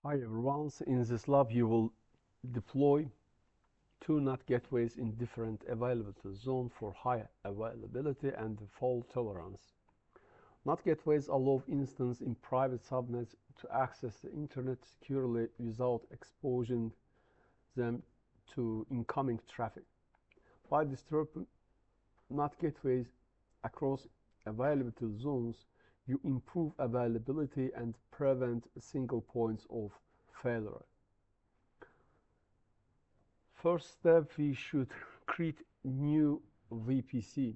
Hi everyone, so in this lab you will deploy two NAT gateways in different availability zones for high availability and fault tolerance. NAT gateways allow instances in private subnets to access the internet securely without exposing them to incoming traffic. By distributing NAT gateways across availability zones, you improve availability and prevent single points of failure. First step, we should create new VPC.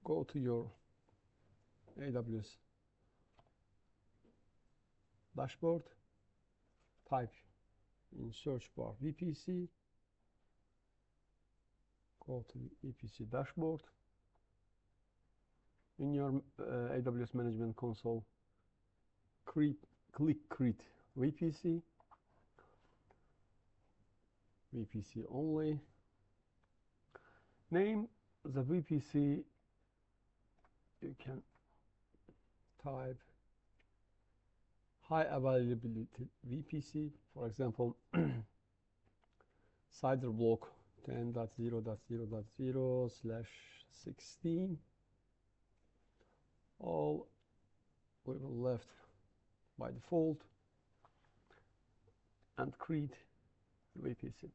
Go to your AWS dashboard, type in search bar VPC, go to the VPC dashboard. In your AWS Management Console, click Create VPC, VPC only. Name the VPC, you can type high availability VPC, for example, CIDR block 10.0.0.0/16. All we will left by default and create VPC.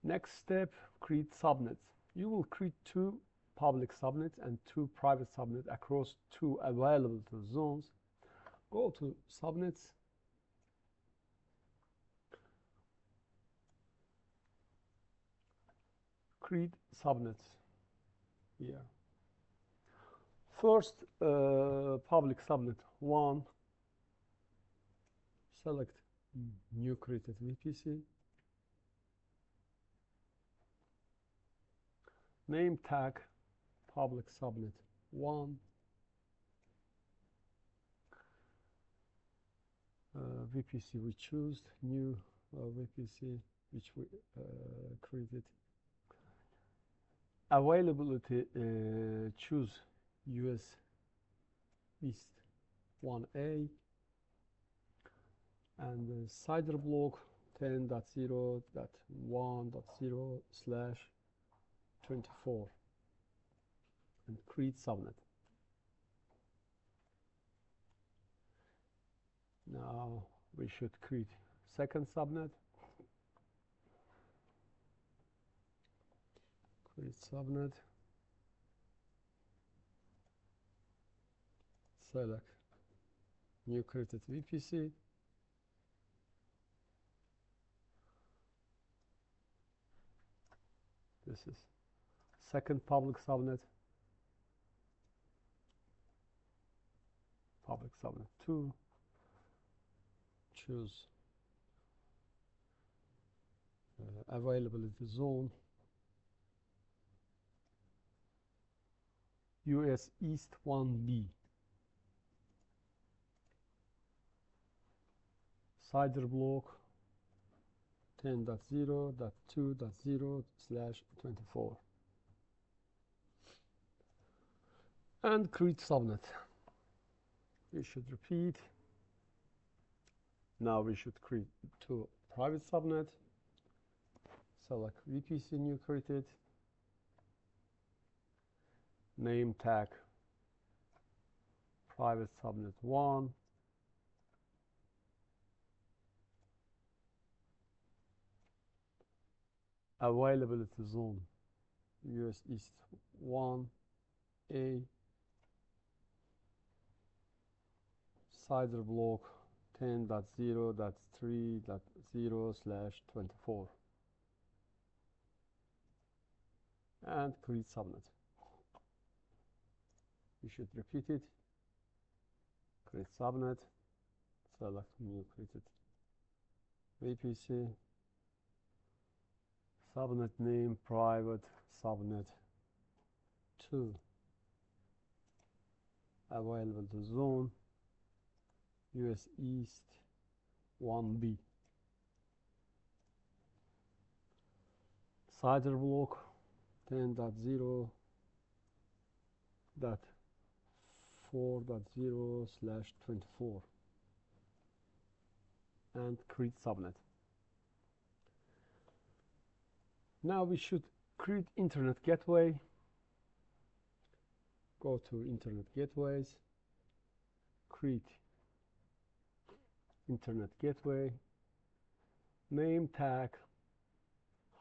Next step, create subnets. You will create two public subnets and two private subnets across two available zones. Go to subnets, create subnets here. First, public subnet 1, select new created VPC, name tag public subnet 1, VPC we choose, new VPC which we created. Availability, choose US East 1A, and CIDR block 10.0.1.0/24 and create subnet. Now we should create second subnet. Create subnet. Select new created VPC. This is second public subnet. Public subnet 2. Choose availability zone US East 1B. CIDR block 10.0.2.0/24 and create subnet. We should repeat. Now we should create two private subnet. Select VPC new created, name tag private subnet 1, availability zone US East 1A, CIDR block 10.0.3.0/24 and create subnet. You should repeat it. Create subnet, select new created VPC, subnet name private subnet 2, available to zone US East 1B, CIDR block 10.0.4 24.0/24 and create subnet. Now we should create Internet Gateway. Go to Internet Gateways, create Internet Gateway, name tag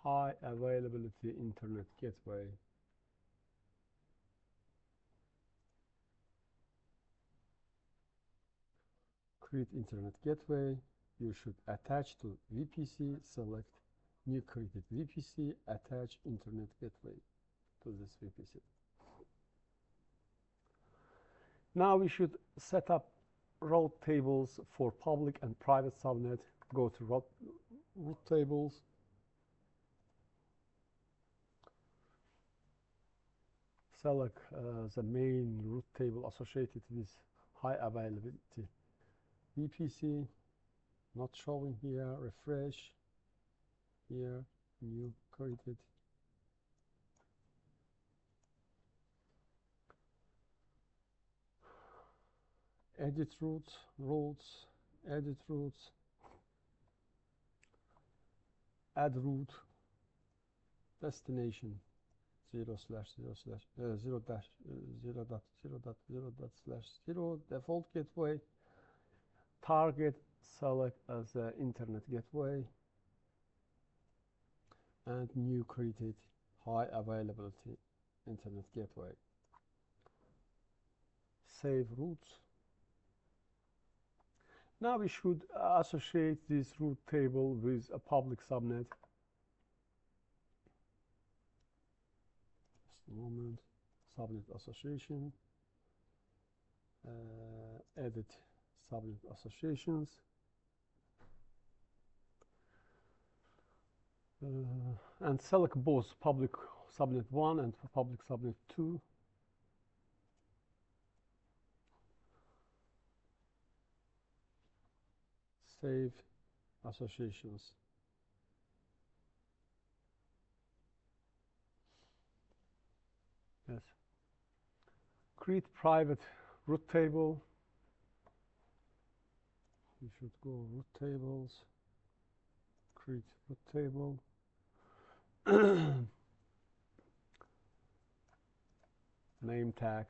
high availability Internet Gateway. Create Internet Gateway. You should attach to VPC, select new created VPC, attach Internet Gateway to this VPC. Now we should set up route tables for public and private subnet. Go to route tables. Select the main route table associated with high availability VPC. Not showing here. Refresh. Here, new created. Edit routes, edit routes, add route, destination 0/0/0.0.0.0/0 default gateway, target select as Internet Gateway, and new created high availability Internet Gateway. Save routes. Now we should associate this route table with a public subnet. Just a moment. Subnet association. Edit subnet associations. And select both public subnet 1 and public subnet 2. Save associations. Yes. Create private route table. We should go route tables. Create route table. Name tag.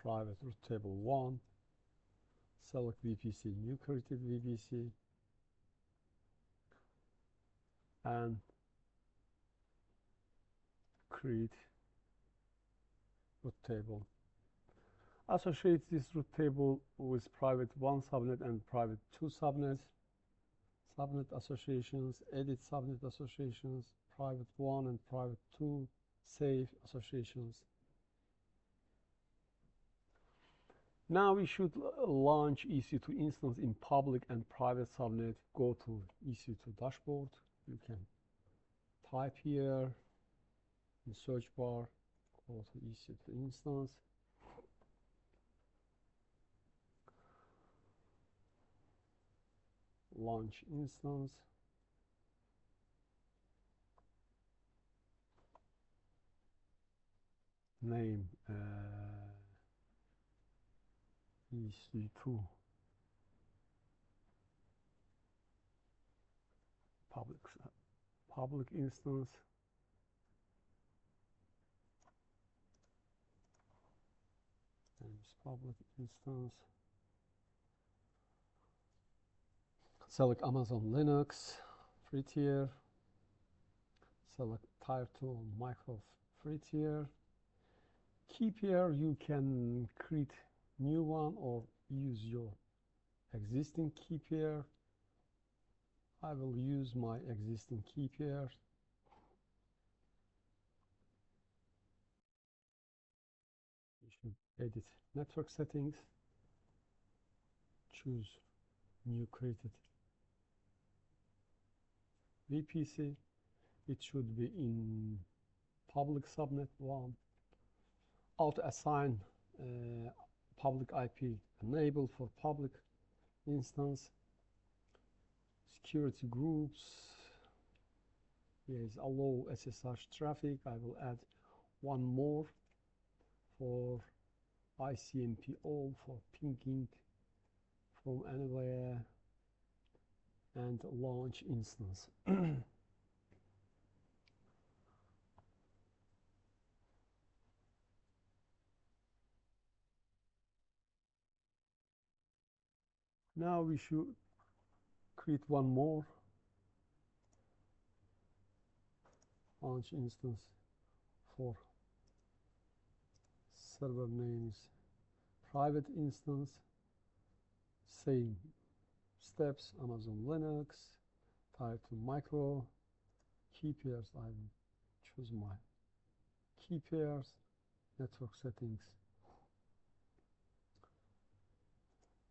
Private route table 1. Select VPC, new created VPC, and create route table. Associate this route table with private 1 subnet and private 2 subnets. Subnet associations, edit subnet associations, private 1 and private 2, save associations. Now we should launch EC2 instance in public and private subnet. Go to EC2 dashboard. You can type here in search bar, go to EC2 instance. Launch instance. Name EC2 public instance. Public instance. Select Amazon Linux free tier. Select Tier 2 Micro free tier. Keep here, you can create new one or use your existing key pair. I will use my existing key pair. You should edit network settings, choose new created VPC. It should be in public subnet 1. Auto assign public IP enable for public instance. Security groups. Here is allow SSH traffic. I will add one more for ICMP all for pinging from anywhere and launch instance. Now we should create one more launch instance for server names, private instance, same steps, Amazon Linux, type to micro, key pairs, I will choose my key pairs, network settings,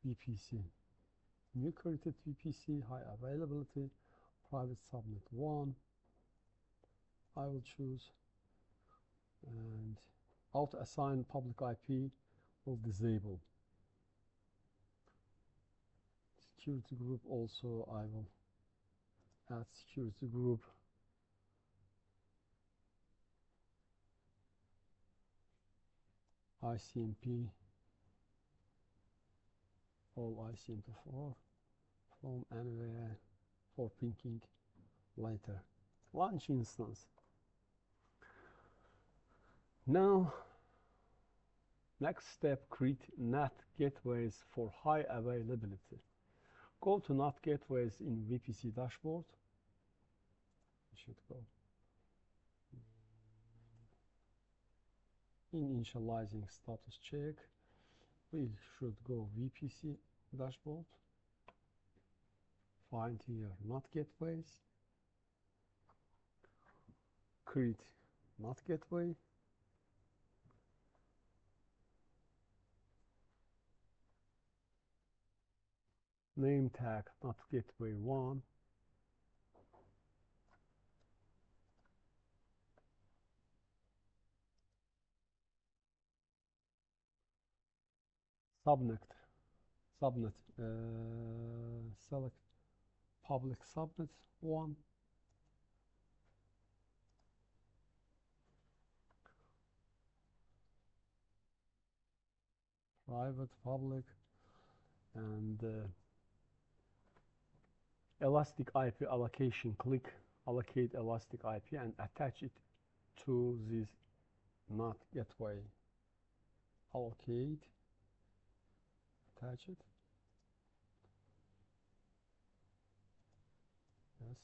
VPC, new created VPC, high availability, private subnet 1, I will choose, and auto assign public IP will disable. Security group also I will add security group. ICMP, all ICMP4 from anywhere for pinging later. Launch instance. Now, next step, create NAT gateways for high availability. Go to NAT gateways in VPC dashboard. We should go in initializing status check. We should go VPC dashboard. Find here NAT gateways. Create NAT gateway. Name tag NAT gateway 1. Subnet, select public subnet 1. Private, public, and elastic IP allocation. Click allocate elastic IP and attach it to this NAT gateway. Allocate, attach it. Yes.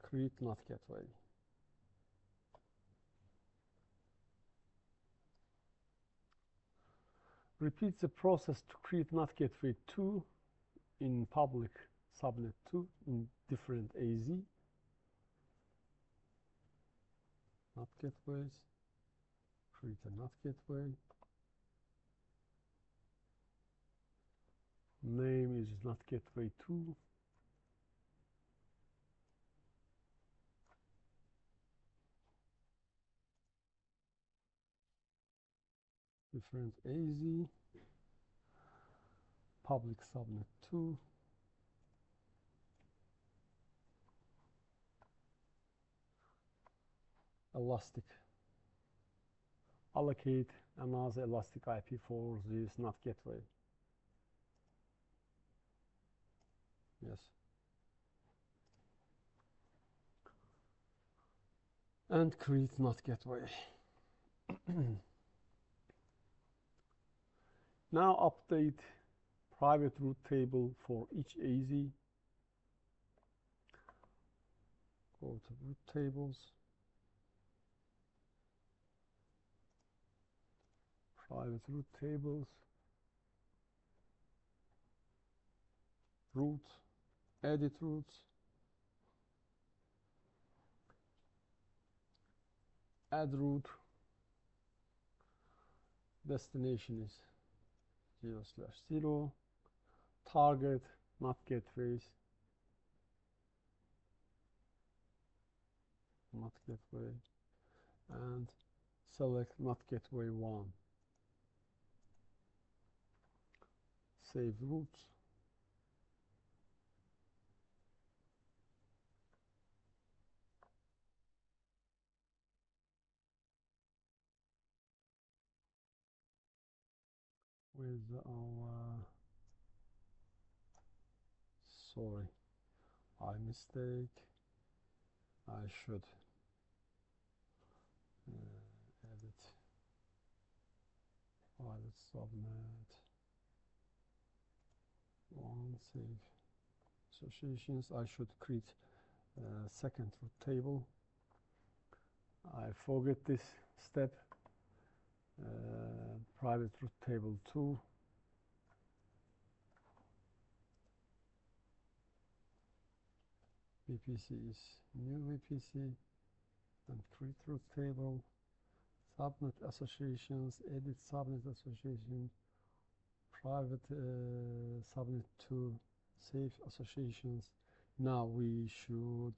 Create NAT gateway. Repeat the process to create NAT gateway 2 in public subnet 2 in different AZ. NAT gateways. Create a NAT gateway. Name is NAT gateway 2. Different AZ. Public subnet 2. Elastic. Allocate another elastic IP for this NAT gateway. Yes. And create NAT gateway. Now update private route table for each AZ. Go to route tables. Private route tables. Route. Edit routes. Add route. Destination is 0/0. Target NAT gateways. NAT gateway. And select NAT gateway 1. Save routes. with our, sorry, I mistake. I should edit private subnet one save associations. I should create a second root table. I forget this step. Private root table 2. VPC is new VPC, and create root table. Subnet associations, edit subnet association, private subnet 2, save associations. Now we should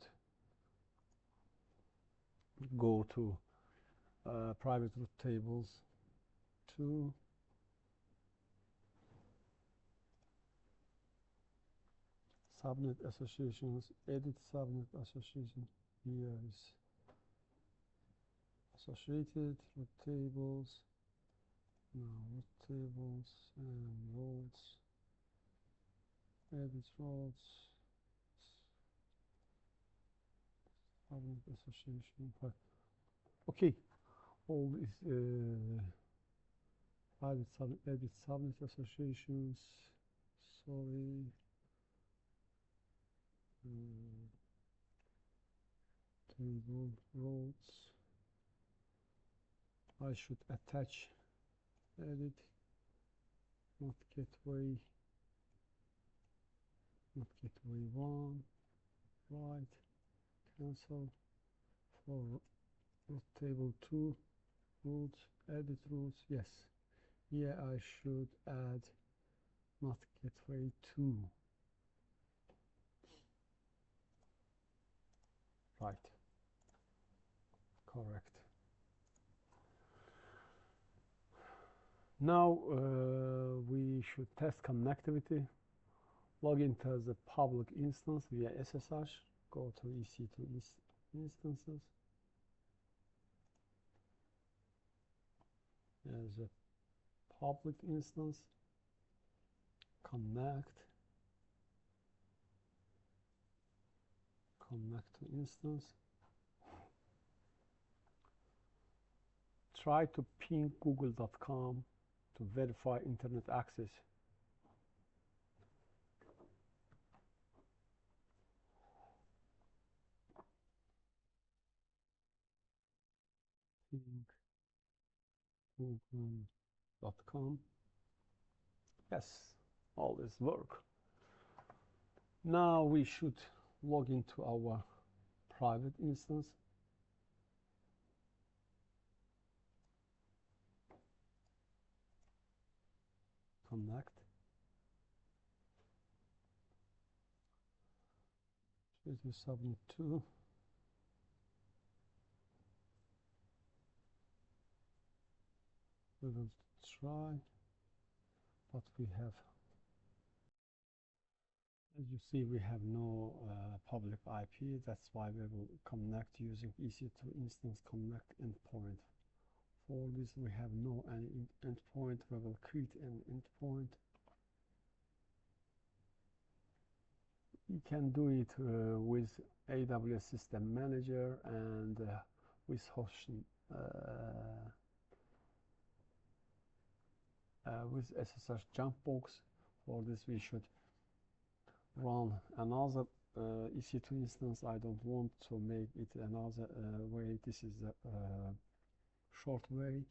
go to private root tables 2, subnet associations, edit subnet association. Here is associated root tables. Now root tables and roles, edit roles, subnet association. Okay, all is private subnet, edit subnet associations. Sorry. Table roles. I should attach edit NAT Gateway, NAT Gateway 1, right, cancel for root table 2, routes, edit routes. Yes, here I should add NAT Gateway 2. Right, correct. Now we should test connectivity. Log into the public instance via SSH. Go to EC2 instances. As a public instance, connect to instance. Try to ping google.com to verify internet access. Ping google.com. Yes, all this work. Now we should log into our private instance. Connect. Choose the subnet 2. We will try, but we have, as you see, we have no public IP. That's why we will connect using EC2 instance connect endpoint. For this, we have no any endpoint. We will create an endpoint. You can do it with AWS System Manager and with hosting with SSH Jumpbox. For this, we should run another EC2 instance. I don't want to make it another way. This is the short way.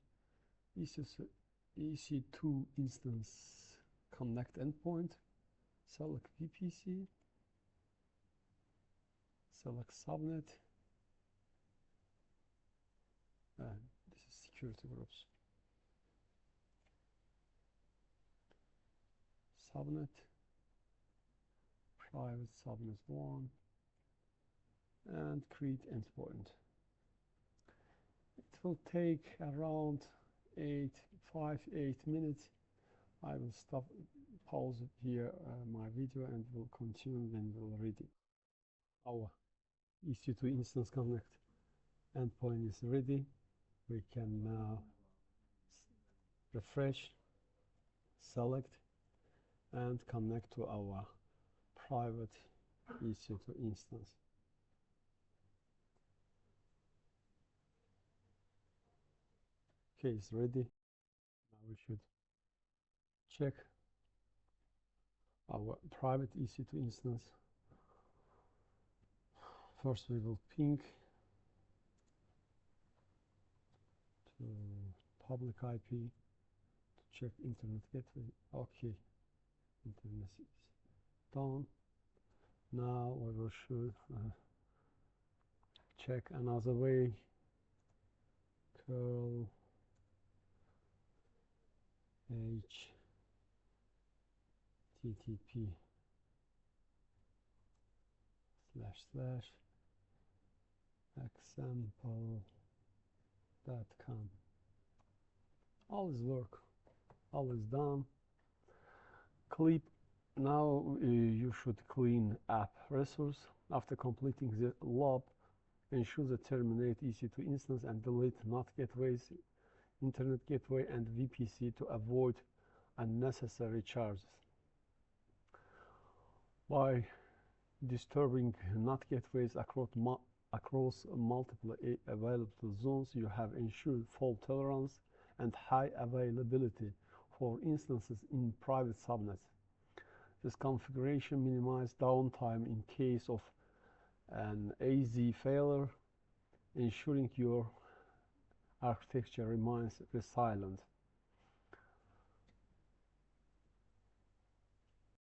EC2 instance connect endpoint. Select VPC. Select subnet. This is security groups. Subnet. Private subnet 1. And create endpoint. It will take around 8 minutes. I will stop, pause here my video, and will continue when we'll read it. Our EC2 instance connect endpoint is ready. We can now refresh, select and connect to our private EC2 instance. Okay, it's ready. Now we should check our private EC2 instance. First we will ping to public IP to check internet gateway. Okay, internet is done. Now we will should check another way. Curl http // example.com. All is work, all is done. Clip. Now you should clean app resource. After completing the lob, ensure the terminate EC2 instance and delete NAT gateways, internet gateway and VPC to avoid unnecessary charges. By disturbing NAT gateways across multiple available zones, you have ensured fault tolerance and high availability for instances in private subnets. This configuration minimizes downtime in case of an AZ failure, ensuring your architecture remains resilient.